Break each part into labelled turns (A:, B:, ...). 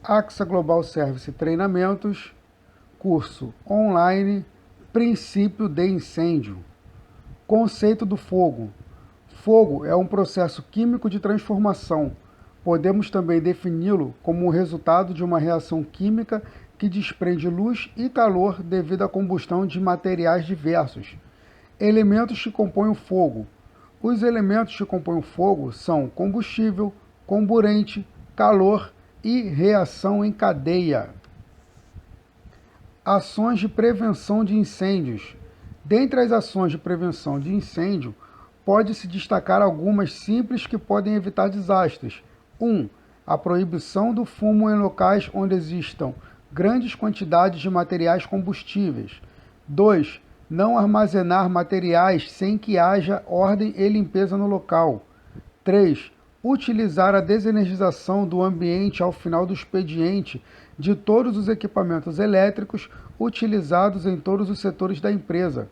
A: AXA Global Service Treinamentos, curso online, princípio de incêndio. Conceito do fogo. Fogo é um processo químico de transformação. Podemos também defini-lo como o resultado de uma reação química que desprende luz e calor devido à combustão de materiais diversos. Elementos que compõem o fogo. Os elementos que compõem o fogo são combustível, comburente, calor e reação em cadeia. Ações de prevenção de incêndios. Dentre as ações de prevenção de incêndio, pode-se destacar algumas simples que podem evitar desastres. 1. A proibição do fumo em locais onde existam grandes quantidades de materiais combustíveis. 2. Não armazenar materiais sem que haja ordem e limpeza no local. 3. Utilizar a desenergização do ambiente ao final do expediente de todos os equipamentos elétricos utilizados em todos os setores da empresa.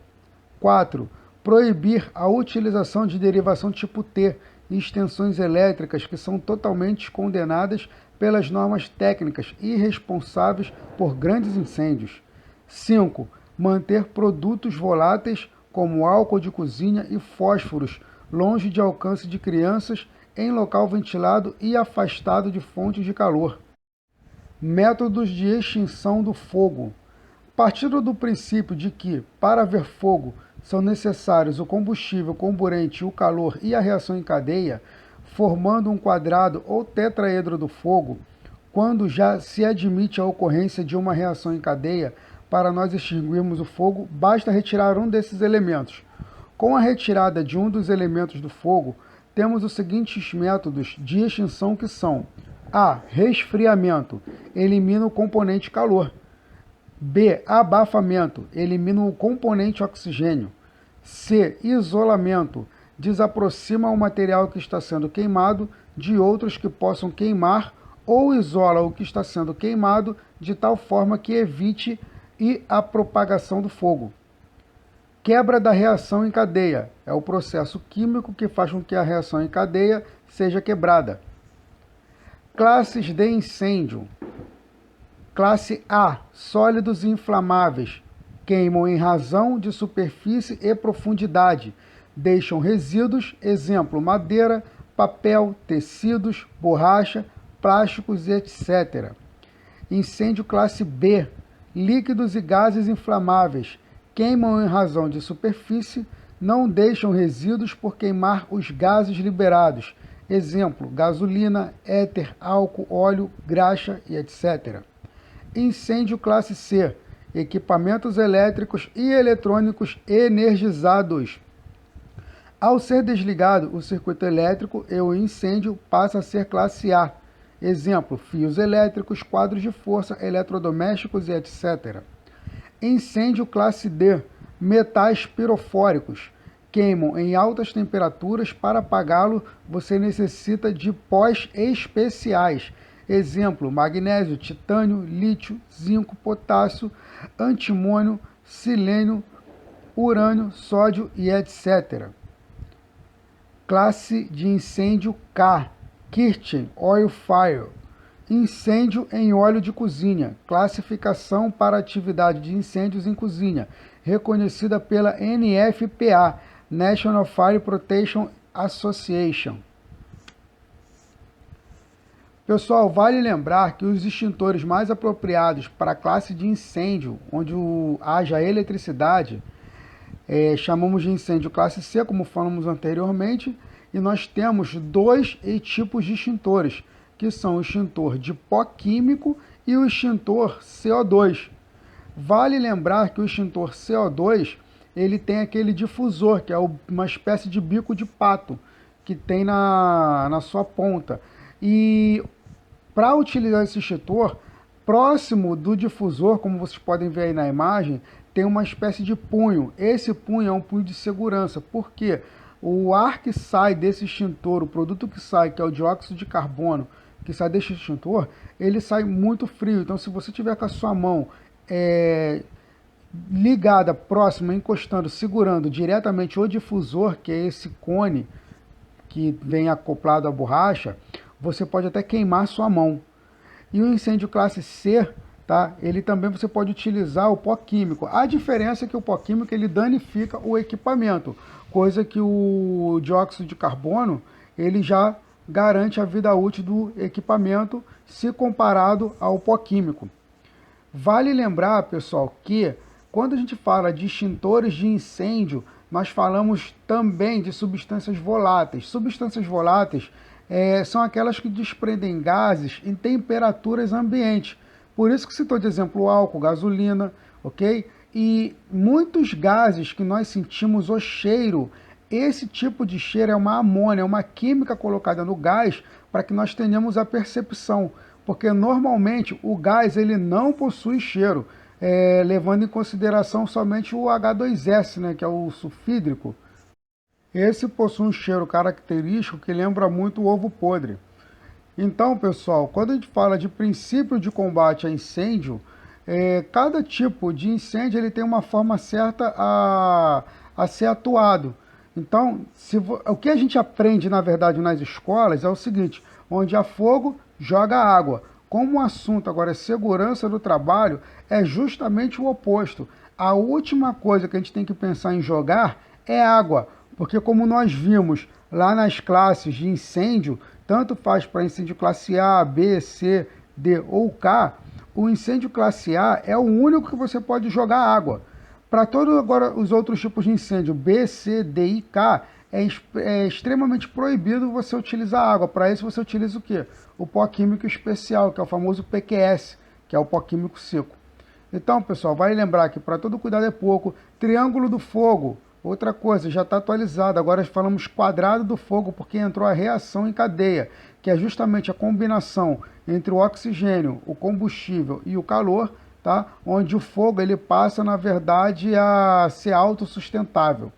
A: 4. Proibir a utilização de derivação tipo T e extensões elétricas que são totalmente condenadas pelas normas técnicas e responsáveis por grandes incêndios. 5. Manter produtos voláteis como álcool de cozinha e fósforos longe de alcance de crianças, em local ventilado e afastado de fontes de calor. Métodos de extinção do fogo. Partindo do princípio de que, para haver fogo, são necessários o combustível, comburente, o calor e a reação em cadeia, formando um quadrado ou tetraedro do fogo, quando já se admite a ocorrência de uma reação em cadeia, para nós extinguirmos o fogo, basta retirar um desses elementos. Com a retirada de um dos elementos do fogo, temos os seguintes métodos de extinção que são: A. Resfriamento, elimina o componente calor. B. Abafamento, elimina o componente oxigênio. C. Isolamento, desaproxima o material que está sendo queimado de outros que possam queimar ou isola o que está sendo queimado de tal forma que evite a propagação do fogo. Quebra da reação em cadeia, é o processo químico que faz com que a reação em cadeia seja quebrada. Classes de incêndio. Classe A, sólidos inflamáveis, queimam em razão de superfície e profundidade, deixam resíduos, exemplo, madeira, papel, tecidos, borracha, plásticos e etc. Incêndio classe B, líquidos e gases inflamáveis, queimam em razão de superfície, não deixam resíduos por queimar os gases liberados, exemplo, gasolina, éter, álcool, óleo, graxa e etc. Incêndio classe C, equipamentos elétricos e eletrônicos energizados. Ao ser desligado o circuito elétrico e o incêndio passa a ser classe A, exemplo, fios elétricos, quadros de força, eletrodomésticos e etc. Incêndio classe D, metais pirofóricos, queimam em altas temperaturas. Para apagá-lo, você necessita de pós especiais, exemplo, magnésio, titânio, lítio, zinco, potássio, antimônio, silênio, urânio, sódio e etc. Classe de incêndio K, Kitchen Oil Fire, incêndio em óleo de cozinha, classificação para atividade de incêndios em cozinha, reconhecida pela NFPA, National Fire Protection Association. Pessoal, vale lembrar que os extintores mais apropriados para a classe de incêndio, onde haja eletricidade, chamamos de incêndio classe C, como falamos anteriormente, e nós temos dois tipos de extintores, que são o extintor de pó químico e o extintor CO2. Vale lembrar que o extintor CO2, ele tem aquele difusor, que é uma espécie de bico de pato, que tem na sua ponta. E para utilizar esse extintor, próximo do difusor, como vocês podem ver aí na imagem, tem uma espécie de punho. Esse punho é um punho de segurança, porque o ar que sai desse extintor, o produto que sai, que é o dióxido de carbono, que sai desse extintor, ele sai muito frio. Então, se você tiver com a sua mão ligada, próxima, encostando, segurando diretamente o difusor, que é esse cone que vem acoplado à borracha, você pode até queimar sua mão. E o incêndio classe C, tá? Ele também você pode utilizar o pó químico. A diferença é que o pó químico ele danifica o equipamento, coisa que o dióxido de carbono ele já garante a vida útil do equipamento se comparado ao pó químico. Vale lembrar, pessoal, que quando a gente fala de extintores de incêndio, nós falamos também de substâncias voláteis. Substâncias voláteis são aquelas que desprendem gases em temperaturas ambientes. Por isso que citou de exemplo o álcool, gasolina, ok? E muitos gases que nós sentimos o cheiro, esse tipo de cheiro é uma amônia, é uma química colocada no gás para que nós tenhamos a percepção. Porque normalmente o gás ele não possui cheiro, levando em consideração somente o H2S, né, que é o sulfídrico. Esse possui um cheiro característico que lembra muito o ovo podre. Então, pessoal, quando a gente fala de princípio de combate a incêndio, cada tipo de incêndio ele tem uma forma certa a ser atuado. Então, o que a gente aprende, na verdade, nas escolas é o seguinte, onde há fogo, joga água. Como o assunto agora é segurança do trabalho, é justamente o oposto. A última coisa que a gente tem que pensar em jogar é água, porque como nós vimos lá nas classes de incêndio, tanto faz para incêndio classe A, B, C, D ou K, o incêndio classe A é o único que você pode jogar água. Para todos agora os outros tipos de incêndio, B, C, D e K, é extremamente proibido você utilizar água. Para isso você utiliza o quê? O pó químico especial, que é o famoso PQS, que é o pó químico seco. Então, pessoal, vale lembrar que para todo cuidado é pouco. Triângulo do fogo, outra coisa, já está atualizado. Agora falamos quadrado do fogo, porque entrou a reação em cadeia, que é justamente a combinação entre o oxigênio, o combustível e o calor, tá? Onde o fogo ele passa, na verdade, a ser autossustentável,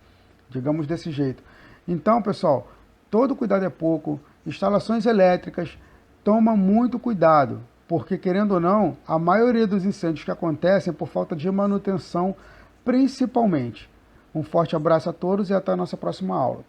A: digamos desse jeito. Então, pessoal, todo cuidado é pouco. Instalações elétricas, toma muito cuidado, porque, querendo ou não, a maioria dos incêndios que acontecem é por falta de manutenção, principalmente. Um forte abraço a todos e até a nossa próxima aula.